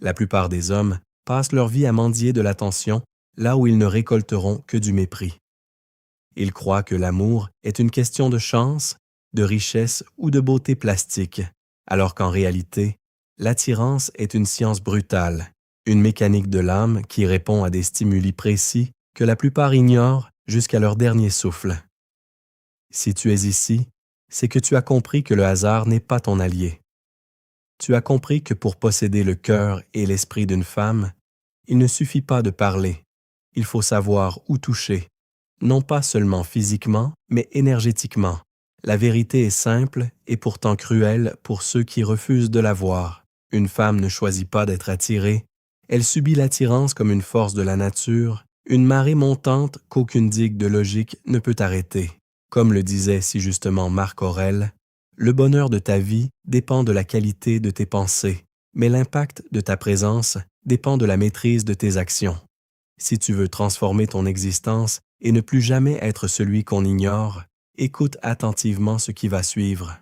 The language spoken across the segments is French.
La plupart des hommes passent leur vie à mendier de l'attention là où ils ne récolteront que du mépris. Ils croient que l'amour est une question de chance, de richesse ou de beauté plastique, alors qu'en réalité, l'attirance est une science brutale, une mécanique de l'âme qui répond à des stimuli précis que la plupart ignorent jusqu'à leur dernier souffle. Si tu es ici, c'est que tu as compris que le hasard n'est pas ton allié. Tu as compris que pour posséder le cœur et l'esprit d'une femme, il ne suffit pas de parler, il faut savoir où toucher, non pas seulement physiquement, mais énergétiquement. La vérité est simple et pourtant cruelle pour ceux qui refusent de la voir. Une femme ne choisit pas d'être attirée, elle subit l'attirance comme une force de la nature, une marée montante qu'aucune digue de logique ne peut arrêter. Comme le disait si justement Marc Aurèle, le bonheur de ta vie dépend de la qualité de tes pensées, mais l'impact de ta présence dépend de la maîtrise de tes actions. Si tu veux transformer ton existence et ne plus jamais être celui qu'on ignore, écoute attentivement ce qui va suivre.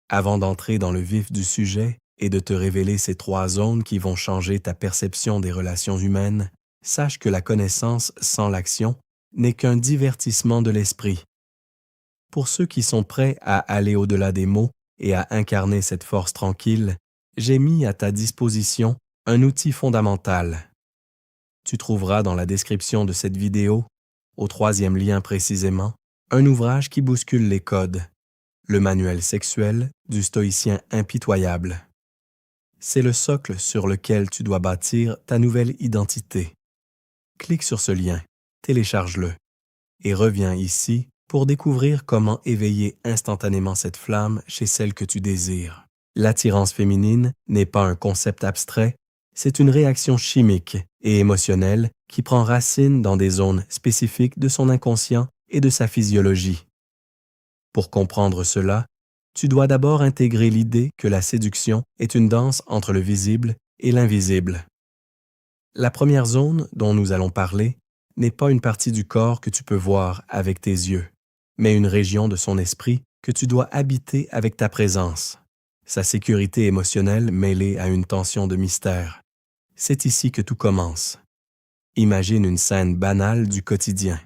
Avant d'entrer dans le vif du sujet et de te révéler ces 3 zones qui vont changer ta perception des relations humaines, sache que la connaissance sans l'action n'est qu'un divertissement de l'esprit. Pour ceux qui sont prêts à aller au-delà des mots et à incarner cette force tranquille, j'ai mis à ta disposition un outil fondamental. Tu trouveras dans la description de cette vidéo, au 3e lien précisément, un ouvrage qui bouscule les codes, le manuel sexuel du stoïcien impitoyable. C'est le socle sur lequel tu dois bâtir ta nouvelle identité. Clique sur ce lien, télécharge-le et reviens ici pour découvrir comment éveiller instantanément cette flamme chez celle que tu désires. L'attirance féminine n'est pas un concept abstrait, c'est une réaction chimique et émotionnelle qui prend racine dans des zones spécifiques de son inconscient et de sa physiologie. Pour comprendre cela, tu dois d'abord intégrer l'idée que la séduction est une danse entre le visible et l'invisible. La première zone dont nous allons parler n'est pas une partie du corps que tu peux voir avec tes yeux, mais une région de son esprit que tu dois habiter avec ta présence, sa sécurité émotionnelle mêlée à une tension de mystère. C'est ici que tout commence. Imagine une scène banale du quotidien.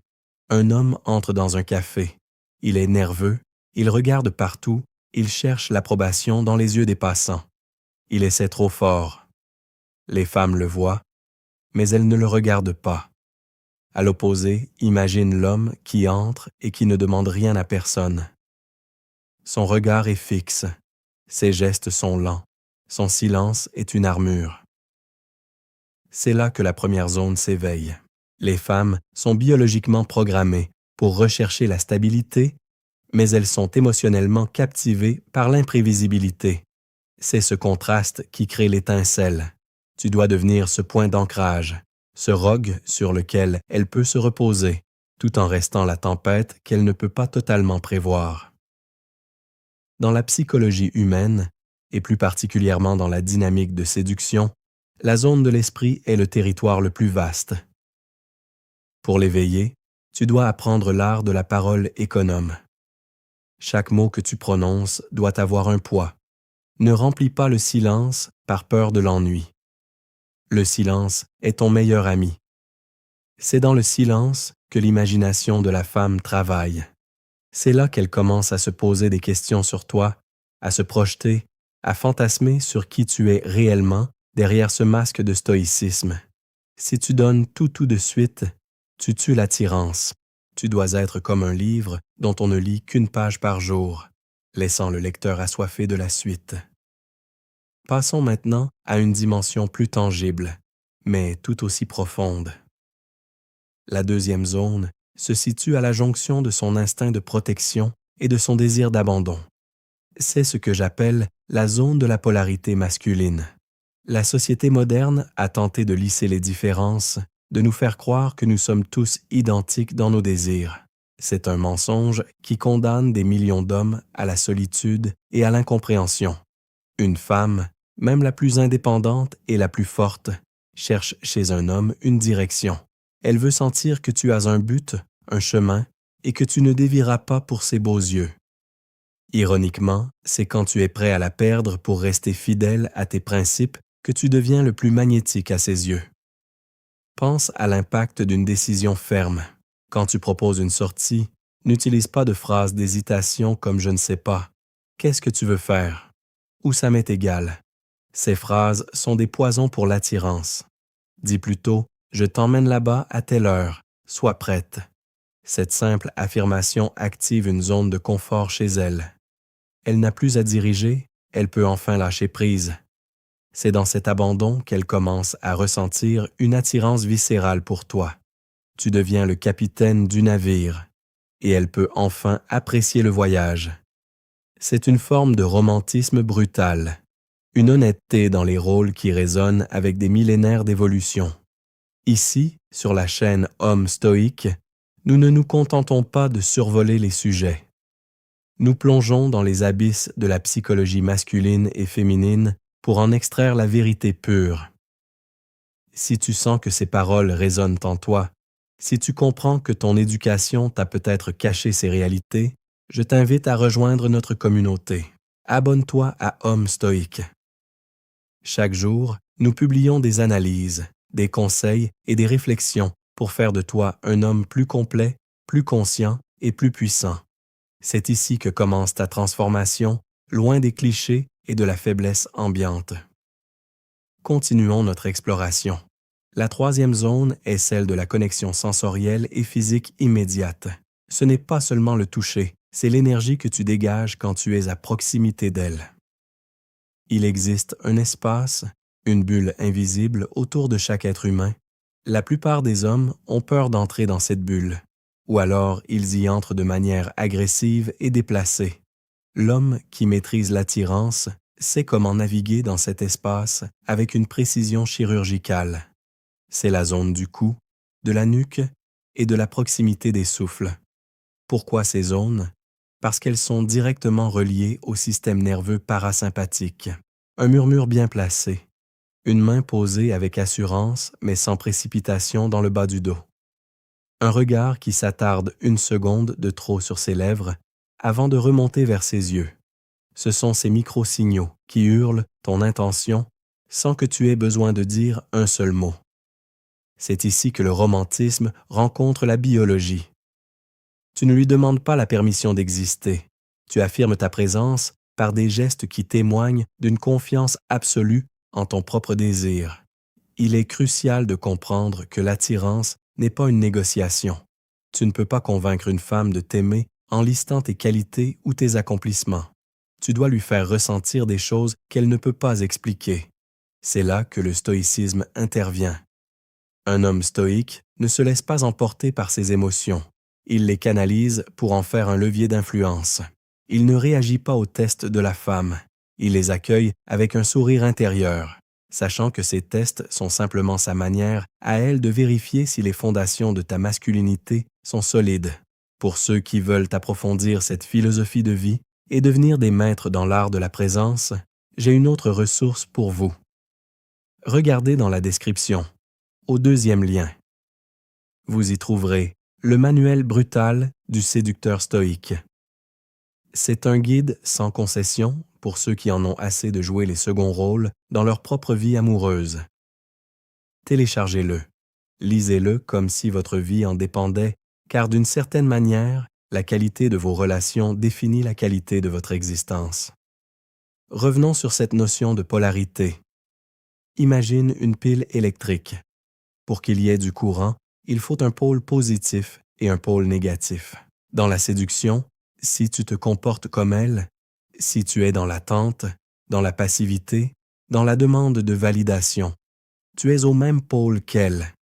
Un homme entre dans un café. Il est nerveux, il regarde partout, il cherche l'approbation dans les yeux des passants. Il essaie trop fort. Les femmes le voient, mais elles ne le regardent pas. À l'opposé, imagine l'homme qui entre et qui ne demande rien à personne. Son regard est fixe, ses gestes sont lents, son silence est une armure. C'est là que la première zone s'éveille. Les femmes sont biologiquement programmées pour rechercher la stabilité, mais elles sont émotionnellement captivées par l'imprévisibilité. C'est ce contraste qui crée l'étincelle. Tu dois devenir ce point d'ancrage, ce roc sur lequel elle peut se reposer, tout en restant la tempête qu'elle ne peut pas totalement prévoir. Dans la psychologie humaine, et plus particulièrement dans la dynamique de séduction, la zone de l'esprit est le territoire le plus vaste. Pour l'éveiller, tu dois apprendre l'art de la parole économe. Chaque mot que tu prononces doit avoir un poids. Ne remplis pas le silence par peur de l'ennui. Le silence est ton meilleur ami. C'est dans le silence que l'imagination de la femme travaille. C'est là qu'elle commence à se poser des questions sur toi, à se projeter, à fantasmer sur qui tu es réellement derrière ce masque de stoïcisme. Si tu donnes tout de suite, tu tues l'attirance. Tu dois être comme un livre dont on ne lit qu'une page par jour, laissant le lecteur assoiffé de la suite. Passons maintenant à une dimension plus tangible, mais tout aussi profonde. La deuxième zone se situe à la jonction de son instinct de protection et de son désir d'abandon. C'est ce que j'appelle la zone de la polarité masculine. La société moderne a tenté de lisser les différences, de nous faire croire que nous sommes tous identiques dans nos désirs. C'est un mensonge qui condamne des millions d'hommes à la solitude et à l'incompréhension. Une femme, même la plus indépendante et la plus forte, cherche chez un homme une direction. Elle veut sentir que tu as un but, un chemin, et que tu ne dévieras pas pour ses beaux yeux. Ironiquement, c'est quand tu es prêt à la perdre pour rester fidèle à tes principes que tu deviens le plus magnétique à ses yeux. Pense à l'impact d'une décision ferme. Quand tu proposes une sortie, n'utilise pas de phrases d'hésitation comme « je ne sais pas »,« qu'est-ce que tu veux faire » ou « ça m'est égal ». Ces phrases sont des poisons pour l'attirance. Dis plutôt « je t'emmène là-bas à telle heure, sois prête ». Cette simple affirmation active une zone de confort chez elle. Elle n'a plus à diriger, elle peut enfin lâcher prise. C'est dans cet abandon qu'elle commence à ressentir une attirance viscérale pour toi. Tu deviens le capitaine du navire et elle peut enfin apprécier le voyage. C'est une forme de romantisme brutal, une honnêteté dans les rôles qui résonnent avec des millénaires d'évolution. Ici, sur la chaîne Homme stoïque, nous ne nous contentons pas de survoler les sujets. Nous plongeons dans les abysses de la psychologie masculine et féminine pour en extraire la vérité pure. Si tu sens que ces paroles résonnent en toi, si tu comprends que ton éducation t'a peut-être caché ces réalités, je t'invite à rejoindre notre communauté. Abonne-toi à Homme stoïque. Chaque jour, nous publions des analyses, des conseils et des réflexions pour faire de toi un homme plus complet, plus conscient et plus puissant. C'est ici que commence ta transformation, loin des clichés et de la faiblesse ambiante. Continuons notre exploration. La troisième zone est celle de la connexion sensorielle et physique immédiate. Ce n'est pas seulement le toucher, c'est l'énergie que tu dégages quand tu es à proximité d'elle. Il existe un espace, une bulle invisible autour de chaque être humain. La plupart des hommes ont peur d'entrer dans cette bulle, ou alors ils y entrent de manière agressive et déplacée. L'homme qui maîtrise l'attirance sait comment naviguer dans cet espace avec une précision chirurgicale. C'est la zone du cou, de la nuque et de la proximité des souffles. Pourquoi ces zones? Parce qu'elles sont directement reliées au système nerveux parasympathique. Un murmure bien placé, une main posée avec assurance mais sans précipitation dans le bas du dos. Un regard qui s'attarde une seconde de trop sur ses lèvres avant de remonter vers ses yeux. Ce sont ces micro-signaux qui hurlent ton intention sans que tu aies besoin de dire un seul mot. C'est ici que le romantisme rencontre la biologie. Tu ne lui demandes pas la permission d'exister. Tu affirmes ta présence par des gestes qui témoignent d'une confiance absolue en ton propre désir. Il est crucial de comprendre que l'attirance n'est pas une négociation. Tu ne peux pas convaincre une femme de t'aimer en listant tes qualités ou tes accomplissements. Tu dois lui faire ressentir des choses qu'elle ne peut pas expliquer. C'est là que le stoïcisme intervient. Un homme stoïque ne se laisse pas emporter par ses émotions. Il les canalise pour en faire un levier d'influence. Il ne réagit pas aux tests de la femme. Il les accueille avec un sourire intérieur, sachant que ces tests sont simplement sa manière à elle de vérifier si les fondations de ta masculinité sont solides. Pour ceux qui veulent approfondir cette philosophie de vie et devenir des maîtres dans l'art de la présence, j'ai une autre ressource pour vous. Regardez dans la description, au deuxième lien. Vous y trouverez le manuel brutal du séducteur stoïque. C'est un guide sans concession pour ceux qui en ont assez de jouer les seconds rôles dans leur propre vie amoureuse. Téléchargez-le. Lisez-le comme si votre vie en dépendait, car d'une certaine manière, la qualité de vos relations définit la qualité de votre existence. Revenons sur cette notion de polarité. Imagine une pile électrique. Pour qu'il y ait du courant, il faut un pôle positif et un pôle négatif. Dans la séduction, si tu te comportes comme elle, si tu es dans l'attente, dans la passivité, dans la demande de validation, tu es au même pôle qu'elle.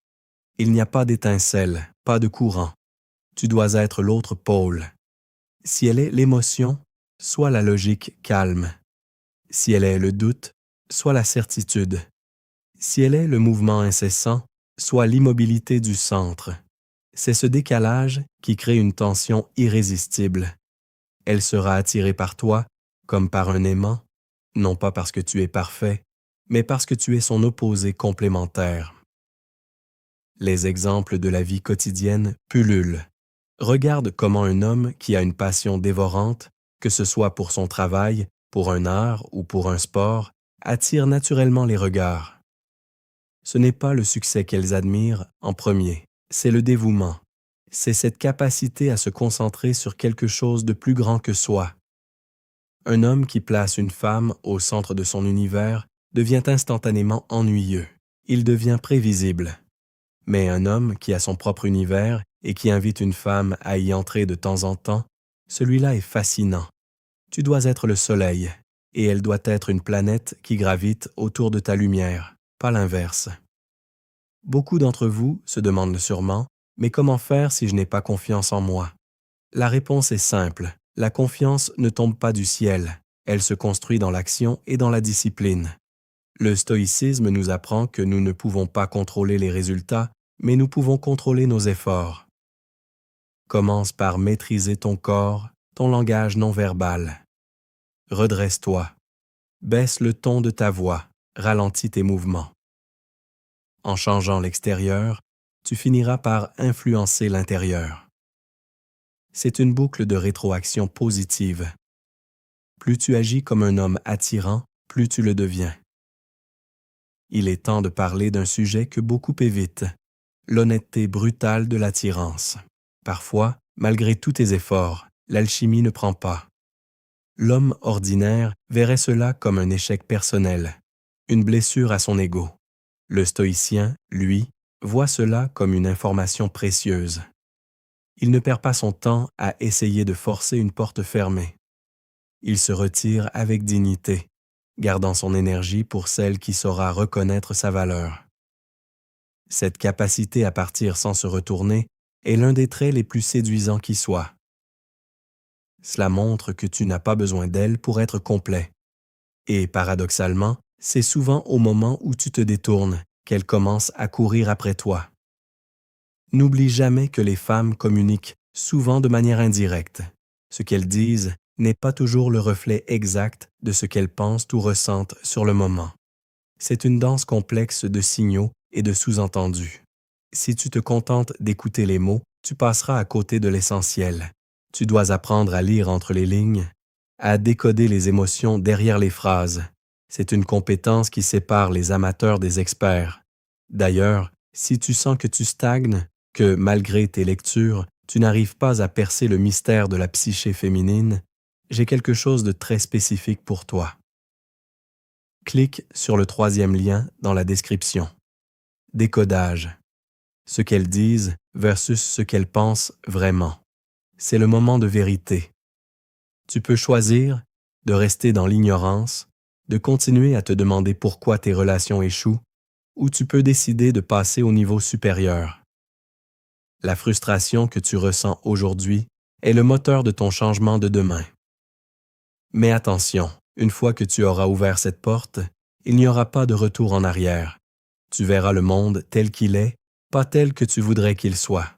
Il n'y a pas d'étincelle, pas de courant. Tu dois être l'autre pôle. Si elle est l'émotion, sois la logique calme. Si elle est le doute, sois la certitude. Si elle est le mouvement incessant, sois l'immobilité du centre. C'est ce décalage qui crée une tension irrésistible. Elle sera attirée par toi comme par un aimant, non pas parce que tu es parfait, mais parce que tu es son opposé complémentaire. Les exemples de la vie quotidienne pullulent. Regarde comment un homme qui a une passion dévorante, que ce soit pour son travail, pour un art ou pour un sport, attirent naturellement les regards. Ce n'est pas le succès qu'elles admirent en premier, c'est le dévouement. C'est cette capacité à se concentrer sur quelque chose de plus grand que soi. Un homme qui place une femme au centre de son univers devient instantanément ennuyeux. Il devient prévisible. Mais un homme qui a son propre univers et qui invite une femme à y entrer de temps en temps, celui-là est fascinant. Tu dois être le soleil, et elle doit être une planète qui gravite autour de ta lumière, pas l'inverse. Beaucoup d'entre vous se demandent sûrement, mais comment faire si je n'ai pas confiance en moi? La réponse est simple, la confiance ne tombe pas du ciel, elle se construit dans l'action et dans la discipline. Le stoïcisme nous apprend que nous ne pouvons pas contrôler les résultats, mais nous pouvons contrôler nos efforts. Commence par maîtriser ton corps, ton langage non verbal. Redresse-toi. Baisse le ton de ta voix, ralentis tes mouvements. En changeant l'extérieur, tu finiras par influencer l'intérieur. C'est une boucle de rétroaction positive. Plus tu agis comme un homme attirant, plus tu le deviens. Il est temps de parler d'un sujet que beaucoup évitent, l'honnêteté brutale de l'attirance. Parfois, malgré tous tes efforts, l'alchimie ne prend pas. L'homme ordinaire verrait cela comme un échec personnel, une blessure à son ego. Le stoïcien, lui, voit cela comme une information précieuse. Il ne perd pas son temps à essayer de forcer une porte fermée. Il se retire avec dignité, gardant son énergie pour celle qui saura reconnaître sa valeur. Cette capacité à partir sans se retourner est l'un des traits les plus séduisants qui soient. Cela montre que tu n'as pas besoin d'elle pour être complet. Et paradoxalement, c'est souvent au moment où tu te détournes qu'elle commence à courir après toi. N'oublie jamais que les femmes communiquent souvent de manière indirecte. Ce qu'elles disent n'est pas toujours le reflet exact de ce qu'elles pensent ou ressentent sur le moment. C'est une danse complexe de signaux et de sous-entendus. Si tu te contentes d'écouter les mots, tu passeras à côté de l'essentiel. Tu dois apprendre à lire entre les lignes, à décoder les émotions derrière les phrases. C'est une compétence qui sépare les amateurs des experts. D'ailleurs, si tu sens que tu stagnes, que malgré tes lectures, tu n'arrives pas à percer le mystère de la psyché féminine, j'ai quelque chose de très spécifique pour toi. Clique sur le 3e lien dans la description. Décodage. Ce qu'elles disent versus ce qu'elles pensent vraiment. C'est le moment de vérité. Tu peux choisir de rester dans l'ignorance, de continuer à te demander pourquoi tes relations échouent, ou tu peux décider de passer au niveau supérieur. La frustration que tu ressens aujourd'hui est le moteur de ton changement de demain. Mais attention, une fois que tu auras ouvert cette porte, il n'y aura pas de retour en arrière. Tu verras le monde tel qu'il est, pas tel que tu voudrais qu'il soit.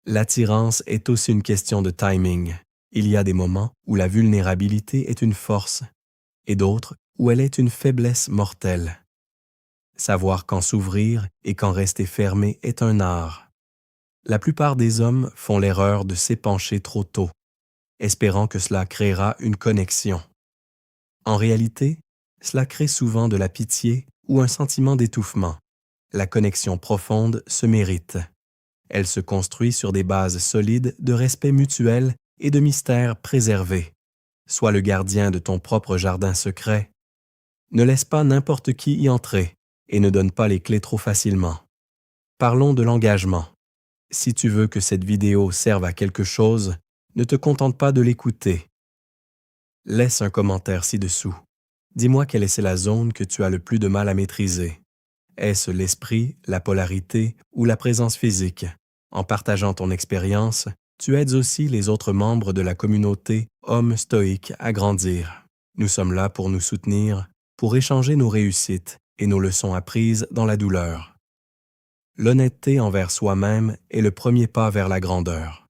L'attirance est aussi une question de timing. Il y a des moments où la vulnérabilité est une force, et d'autres où elle est une faiblesse mortelle. Savoir quand s'ouvrir et quand rester fermé est un art. La plupart des hommes font l'erreur de s'épancher trop tôt, espérant que cela créera une connexion. En réalité, cela crée souvent de la pitié ou un sentiment d'étouffement. La connexion profonde se mérite. Elle se construit sur des bases solides de respect mutuel et de mystère préservé. Sois le gardien de ton propre jardin secret. Ne laisse pas n'importe qui y entrer et ne donne pas les clés trop facilement. Parlons de l'engagement. Si tu veux que cette vidéo serve à quelque chose, ne te contente pas de l'écouter. Laisse un commentaire ci-dessous. Dis-moi quelle est la zone que tu as le plus de mal à maîtriser. Est-ce l'esprit, la polarité ou la présence physique? En partageant ton expérience, tu aides aussi les autres membres de la communauté Hommes stoïques à grandir. Nous sommes là pour nous soutenir, pour échanger nos réussites et nos leçons apprises dans la douleur. L'honnêteté envers soi-même est le premier pas vers la grandeur.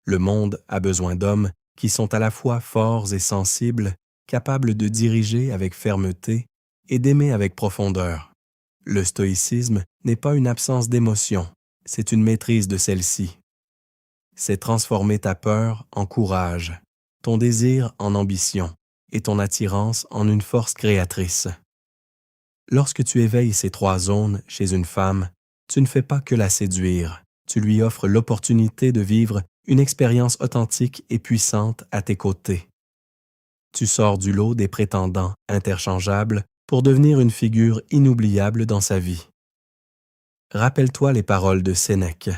Le monde a besoin d'hommes qui sont à la fois forts et sensibles, capables de diriger avec fermeté et d'aimer avec profondeur. Le stoïcisme n'est pas une absence d'émotion, c'est une maîtrise de celle-ci. C'est transformer ta peur en courage, ton désir en ambition et ton attirance en une force créatrice. Lorsque tu éveilles ces 3 zones chez une femme, tu ne fais pas que la séduire, tu lui offres l'opportunité de vivre une expérience authentique et puissante à tes côtés. Tu sors du lot des prétendants interchangeables pour devenir une figure inoubliable dans sa vie. Rappelle-toi les paroles de Sénèque.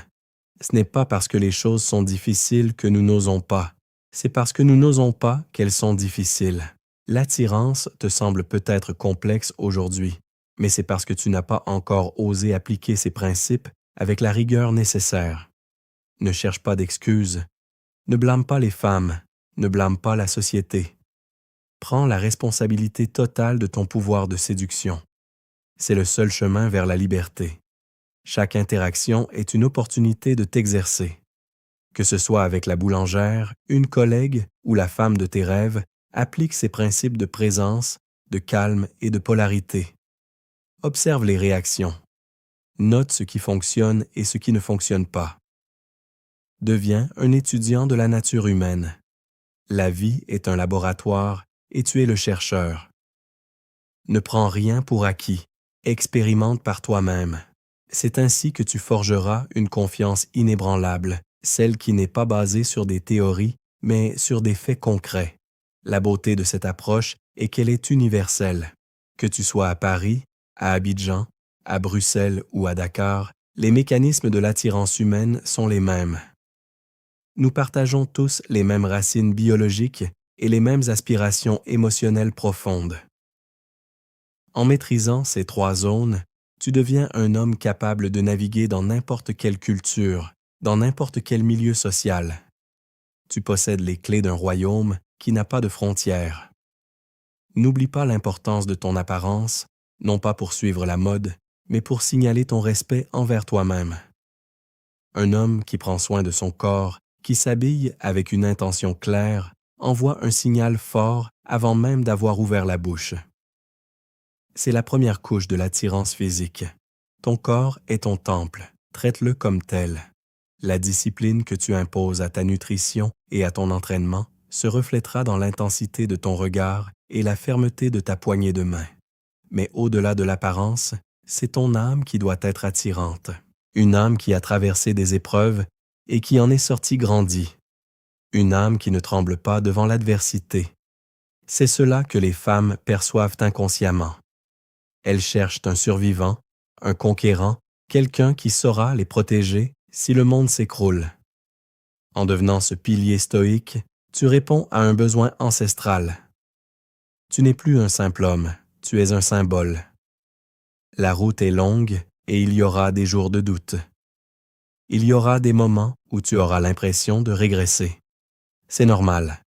Ce n'est pas parce que les choses sont difficiles que nous n'osons pas, c'est parce que nous n'osons pas qu'elles sont difficiles. L'attirance te semble peut-être complexe aujourd'hui, mais c'est parce que tu n'as pas encore osé appliquer ces principes avec la rigueur nécessaire. Ne cherche pas d'excuses. Ne blâme pas les femmes, ne blâme pas la société. Prends la responsabilité totale de ton pouvoir de séduction. C'est le seul chemin vers la liberté. Chaque interaction est une opportunité de t'exercer. Que ce soit avec la boulangère, une collègue ou la femme de tes rêves, applique ces principes de présence, de calme et de polarité. Observe les réactions. Note ce qui fonctionne et ce qui ne fonctionne pas. Deviens un étudiant de la nature humaine. La vie est un laboratoire et tu es le chercheur. Ne prends rien pour acquis. Expérimente par toi-même. C'est ainsi que tu forgeras une confiance inébranlable, celle qui n'est pas basée sur des théories, mais sur des faits concrets. La beauté de cette approche est qu'elle est universelle. Que tu sois à Paris, à Abidjan, à Bruxelles ou à Dakar, les mécanismes de l'attirance humaine sont les mêmes. Nous partageons tous les mêmes racines biologiques et les mêmes aspirations émotionnelles profondes. En maîtrisant ces 3 zones, tu deviens un homme capable de naviguer dans n'importe quelle culture, dans n'importe quel milieu social. Tu possèdes les clés d'un royaume qui n'a pas de frontières. N'oublie pas l'importance de ton apparence, non pas pour suivre la mode, mais pour signaler ton respect envers toi-même. Un homme qui prend soin de son corps, qui s'habille avec une intention claire, envoie un signal fort avant même d'avoir ouvert la bouche. C'est la première couche de l'attirance physique. Ton corps est ton temple, traite-le comme tel. La discipline que tu imposes à ta nutrition et à ton entraînement se reflètera dans l'intensité de ton regard et la fermeté de ta poignée de main. Mais au-delà de l'apparence, c'est ton âme qui doit être attirante. Une âme qui a traversé des épreuves et qui en est sortie grandie. Une âme qui ne tremble pas devant l'adversité. C'est cela que les femmes perçoivent inconsciemment. Elles cherchent un survivant, un conquérant, quelqu'un qui saura les protéger si le monde s'écroule. En devenant ce pilier stoïque, tu réponds à un besoin ancestral. Tu n'es plus un simple homme, tu es un symbole. La route est longue et il y aura des jours de doute. Il y aura des moments où tu auras l'impression de régresser. C'est normal.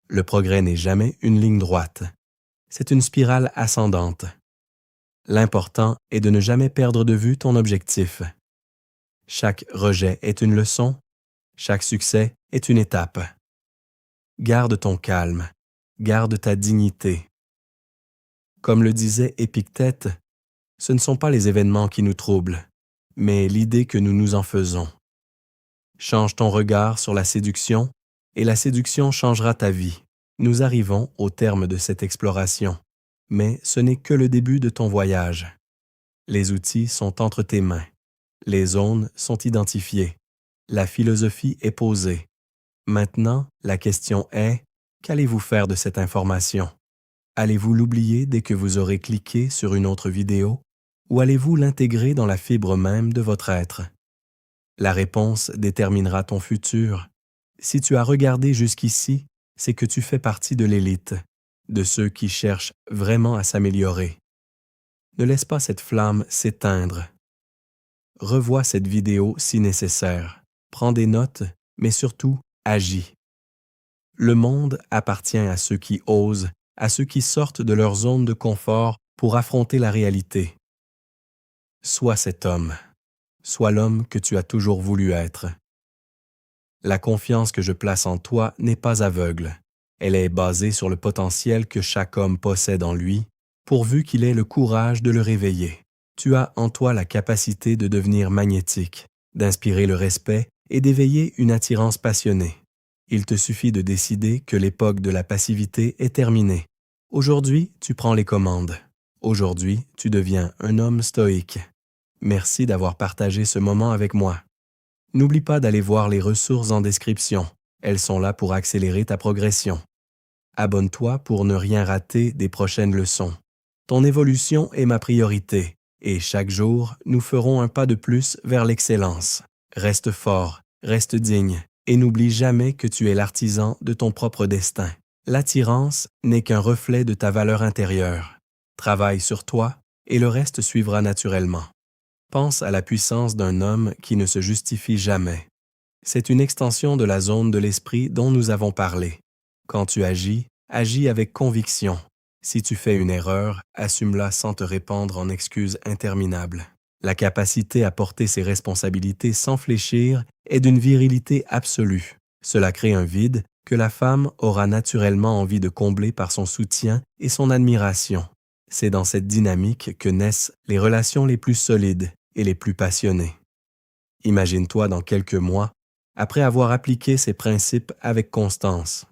Le progrès n'est jamais une ligne droite. C'est une spirale ascendante. L'important est de ne jamais perdre de vue ton objectif. Chaque rejet est une leçon, chaque succès est une étape. Garde ton calme, garde ta dignité. Comme le disait Épictète, ce ne sont pas les événements qui nous troublent, mais l'idée que nous nous en faisons. Change ton regard sur la séduction et la séduction changera ta vie. Nous arrivons au terme de cette exploration, mais ce n'est que le début de ton voyage. Les outils sont entre tes mains. Les zones sont identifiées. La philosophie est posée. Maintenant, la question est, qu'allez-vous faire de cette information? Allez-vous l'oublier dès que vous aurez cliqué sur une autre vidéo ou allez-vous l'intégrer dans la fibre même de votre être? La réponse déterminera ton futur. Si tu as regardé jusqu'ici, c'est que tu fais partie de l'élite, de ceux qui cherchent vraiment à s'améliorer. Ne laisse pas cette flamme s'éteindre. Revois cette vidéo si nécessaire. Prends des notes, mais surtout, agis. Le monde appartient à ceux qui osent, à ceux qui sortent de leur zone de confort pour affronter la réalité. Sois cet homme. Sois l'homme que tu as toujours voulu être. La confiance que je place en toi n'est pas aveugle. Elle est basée sur le potentiel que chaque homme possède en lui, pourvu qu'il ait le courage de le réveiller. Tu as en toi la capacité de devenir magnétique, d'inspirer le respect et d'éveiller une attirance passionnée. Il te suffit de décider que l'époque de la passivité est terminée. Aujourd'hui, tu prends les commandes. Aujourd'hui, tu deviens un homme stoïque. Merci d'avoir partagé ce moment avec moi. N'oublie pas d'aller voir les ressources en description. Elles sont là pour accélérer ta progression. Abonne-toi pour ne rien rater des prochaines leçons. Ton évolution est ma priorité, et chaque jour, nous ferons un pas de plus vers l'excellence. Reste fort, reste digne, et n'oublie jamais que tu es l'artisan de ton propre destin. L'attirance n'est qu'un reflet de ta valeur intérieure. Travaille sur toi, et le reste suivra naturellement. Pense à la puissance d'un homme qui ne se justifie jamais. C'est une extension de la zone de l'esprit dont nous avons parlé. Quand tu agis, agis avec conviction. Si tu fais une erreur, assume-la sans te répandre en excuses interminables. La capacité à porter ses responsabilités sans fléchir est d'une virilité absolue. Cela crée un vide que la femme aura naturellement envie de combler par son soutien et son admiration. C'est dans cette dynamique que naissent les relations les plus solides et les plus passionnées. Imagine-toi dans quelques mois, après avoir appliqué ces principes avec constance.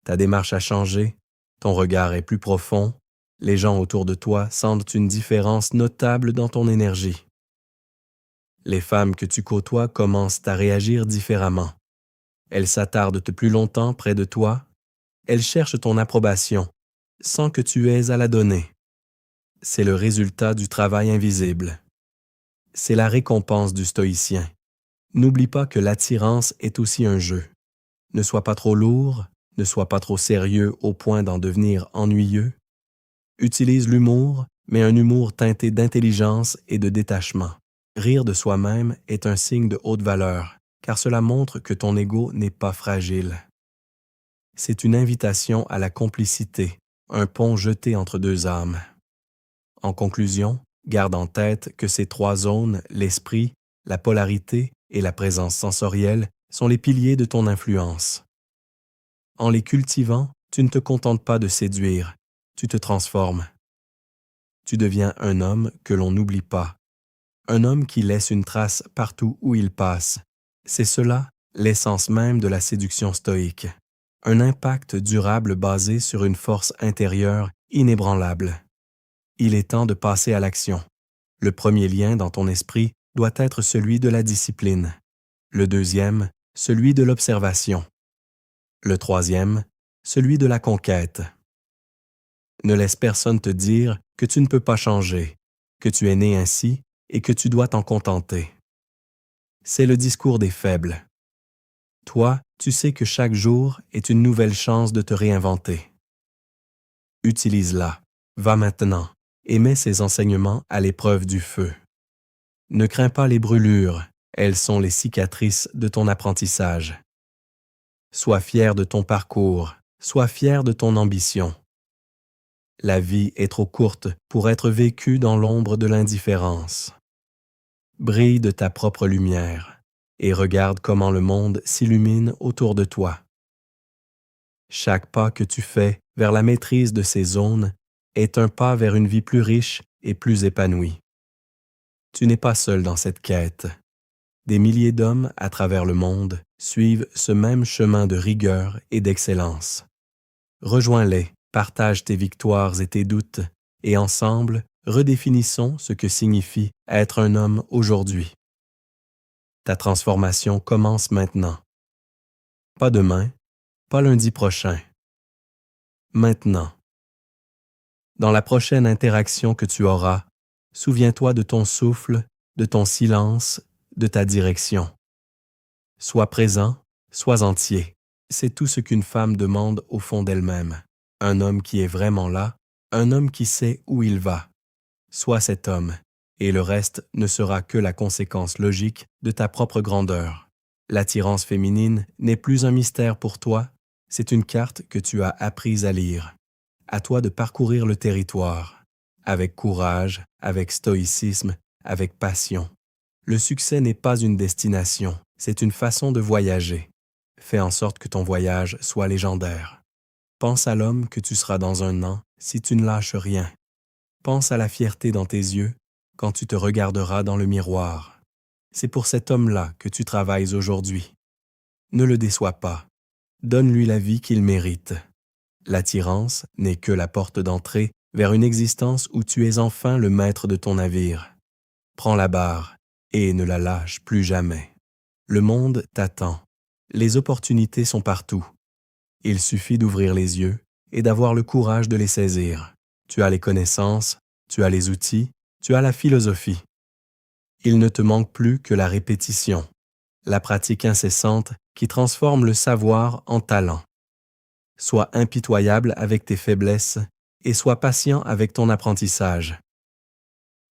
Ta démarche a changé, ton regard est plus profond, les gens autour de toi sentent une différence notable dans ton énergie. Les femmes que tu côtoies commencent à réagir différemment. Elles s'attardent plus longtemps près de toi, elles cherchent ton approbation, sans que tu aies à la donner. C'est le résultat du travail invisible. C'est la récompense du stoïcien. N'oublie pas que l'attirance est aussi un jeu. Ne sois pas trop lourd, ne sois pas trop sérieux au point d'en devenir ennuyeux. Utilise l'humour, mais un humour teinté d'intelligence et de détachement. Rire de soi-même est un signe de haute valeur, car cela montre que ton ego n'est pas fragile. C'est une invitation à la complicité, un pont jeté entre deux âmes. En conclusion, garde en tête que ces trois zones, l'esprit, la polarité et la présence sensorielle, sont les piliers de ton influence. En les cultivant, tu ne te contentes pas de séduire, tu te transformes. Tu deviens un homme que l'on n'oublie pas, un homme qui laisse une trace partout où il passe. C'est cela, l'essence même de la séduction stoïque. Un impact durable basé sur une force intérieure inébranlable. Il est temps de passer à l'action. Le premier lien dans ton esprit doit être celui de la discipline. Le deuxième, celui de l'observation. Le troisième, celui de la conquête. Ne laisse personne te dire que tu ne peux pas changer, que tu es né ainsi et que tu dois t'en contenter. C'est le discours des faibles. Toi, tu sais que chaque jour est une nouvelle chance de te réinventer. Utilise-la, va maintenant, et mets ces enseignements à l'épreuve du feu. Ne crains pas les brûlures, elles sont les cicatrices de ton apprentissage. Sois fier de ton parcours, sois fier de ton ambition. La vie est trop courte pour être vécue dans l'ombre de l'indifférence. Brille de ta propre lumière et regarde comment le monde s'illumine autour de toi. Chaque pas que tu fais vers la maîtrise de ces zones est un pas vers une vie plus riche et plus épanouie. Tu n'es pas seul dans cette quête. Des milliers d'hommes à travers le monde suivent ce même chemin de rigueur et d'excellence. Rejoins-les, partage tes victoires et tes doutes, et ensemble, redéfinissons ce que signifie être un homme aujourd'hui. Ta transformation commence maintenant. Pas demain, pas lundi prochain. Maintenant. Dans la prochaine interaction que tu auras, souviens-toi de ton souffle, de ton silence, de ta direction. Sois présent, sois entier. C'est tout ce qu'une femme demande au fond d'elle-même. Un homme qui est vraiment là, un homme qui sait où il va. Sois cet homme, et le reste ne sera que la conséquence logique de ta propre grandeur. L'attirance féminine n'est plus un mystère pour toi, c'est une carte que tu as apprise à lire. À toi de parcourir le territoire, avec courage, avec stoïcisme, avec passion. Le succès n'est pas une destination, c'est une façon de voyager. Fais en sorte que ton voyage soit légendaire. Pense à l'homme que tu seras dans un an si tu ne lâches rien. Pense à la fierté dans tes yeux quand tu te regarderas dans le miroir. C'est pour cet homme-là que tu travailles aujourd'hui. Ne le déçois pas. Donne-lui la vie qu'il mérite. L'attirance n'est que la porte d'entrée vers une existence où tu es enfin le maître de ton navire. Prends la barre et ne la lâche plus jamais. Le monde t'attend. Les opportunités sont partout. Il suffit d'ouvrir les yeux et d'avoir le courage de les saisir. Tu as les connaissances, tu as les outils, tu as la philosophie. Il ne te manque plus que la répétition, la pratique incessante qui transforme le savoir en talent. Sois impitoyable avec tes faiblesses et sois patient avec ton apprentissage.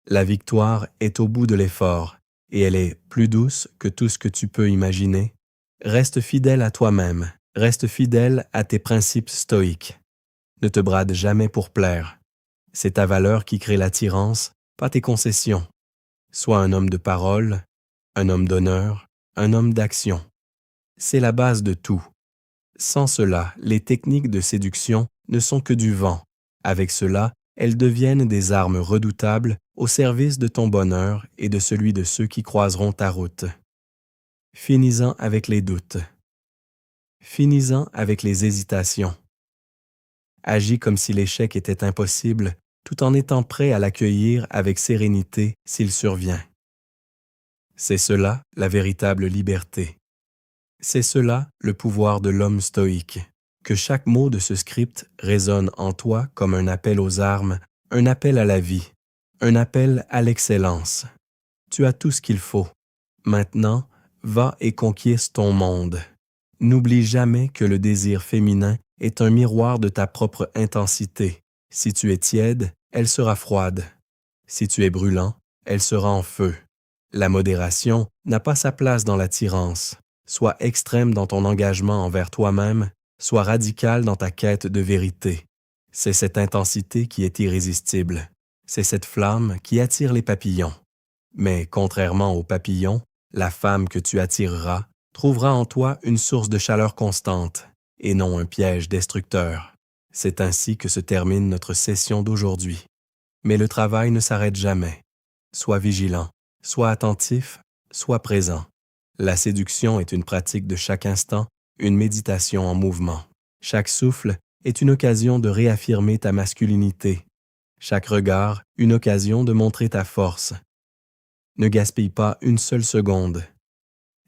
La victoire est au bout de l'effort et elle est plus douce que tout ce que tu peux imaginer. Reste fidèle à toi-même, reste fidèle à tes principes stoïques. Ne te brade jamais pour plaire. C'est ta valeur qui crée l'attirance, pas tes concessions. Sois un homme de parole, un homme d'honneur, un homme d'action. C'est la base de tout. Sans cela, les techniques de séduction ne sont que du vent. Avec cela, elles deviennent des armes redoutables au service de ton bonheur et de celui de ceux qui croiseront ta route. Finis-en avec les doutes. Finis-en avec les hésitations. Agis comme si l'échec était impossible, tout en étant prêt à l'accueillir avec sérénité s'il survient. C'est cela la véritable liberté. C'est cela le pouvoir de l'homme stoïque. Que chaque mot de ce script résonne en toi comme un appel aux armes, un appel à la vie, un appel à l'excellence. Tu as tout ce qu'il faut. Maintenant, va et conquiste ton monde. N'oublie jamais que le désir féminin est un miroir de ta propre intensité. Si tu es tiède, elle sera froide. Si tu es brûlant, elle sera en feu. La modération n'a pas sa place dans l'attirance. Sois extrême dans ton engagement envers toi-même, sois radical dans ta quête de vérité. C'est cette intensité qui est irrésistible. C'est cette flamme qui attire les papillons. Mais contrairement aux papillons, la femme que tu attireras trouvera en toi une source de chaleur constante et non un piège destructeur. C'est ainsi que se termine notre session d'aujourd'hui. Mais le travail ne s'arrête jamais. Sois vigilant, sois attentif, sois présent. La séduction est une pratique de chaque instant, une méditation en mouvement. Chaque souffle est une occasion de réaffirmer ta masculinité. Chaque regard, une occasion de montrer ta force. Ne gaspille pas une seule seconde.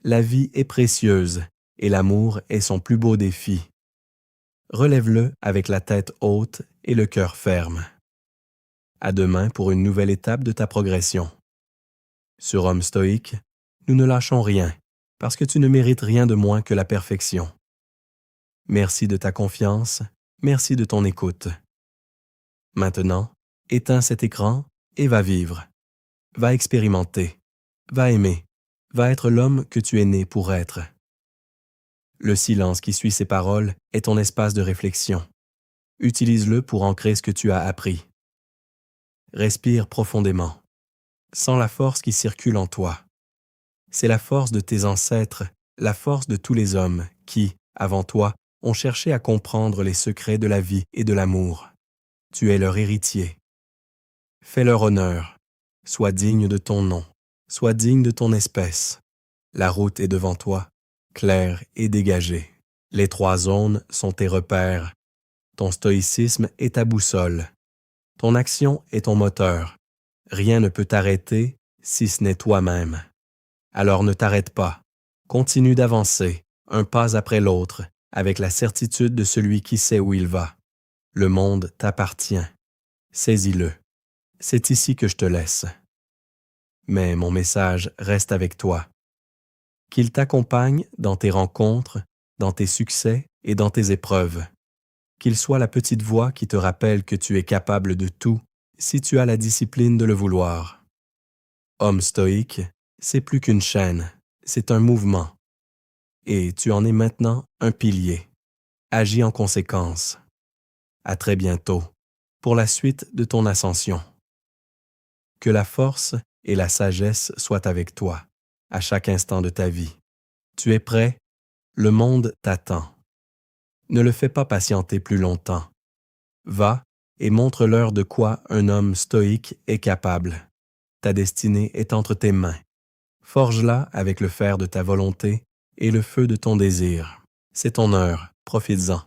La vie est précieuse et l'amour est son plus beau défi. Relève-le avec la tête haute et le cœur ferme. À demain pour une nouvelle étape de ta progression. Sur Homme Stoïque, nous ne lâchons rien, parce que tu ne mérites rien de moins que la perfection. Merci de ta confiance, merci de ton écoute. Maintenant, éteins cet écran et va vivre. Va expérimenter, va aimer, va être l'homme que tu es né pour être. Le silence qui suit ces paroles est ton espace de réflexion. Utilise-le pour ancrer ce que tu as appris. Respire profondément. Sens la force qui circule en toi. C'est la force de tes ancêtres, la force de tous les hommes qui, avant toi, ont cherché à comprendre les secrets de la vie et de l'amour. Tu es leur héritier. Fais leur honneur. Sois digne de ton nom. Sois digne de ton espèce. La route est devant toi, claire et dégagée. Les 3 zones sont tes repères. Ton stoïcisme est ta boussole. Ton action est ton moteur. Rien ne peut t'arrêter si ce n'est toi-même. Alors ne t'arrête pas. Continue d'avancer, un pas après l'autre, avec la certitude de celui qui sait où il va. Le monde t'appartient. Saisis-le. C'est ici que je te laisse. Mais mon message reste avec toi. Qu'il t'accompagne dans tes rencontres, dans tes succès et dans tes épreuves. Qu'il soit la petite voix qui te rappelle que tu es capable de tout si tu as la discipline de le vouloir. Homme stoïque, c'est plus qu'une chaîne, c'est un mouvement. Et tu en es maintenant un pilier. Agis en conséquence. À très bientôt pour la suite de ton ascension. Que la force et la sagesse soient avec toi à chaque instant de ta vie. Tu es prêt? Le monde t'attend. Ne le fais pas patienter plus longtemps. Va et montre-leur de quoi un homme stoïque est capable. Ta destinée est entre tes mains. Forge-la avec le fer de ta volonté et le feu de ton désir. C'est ton heure, profites-en.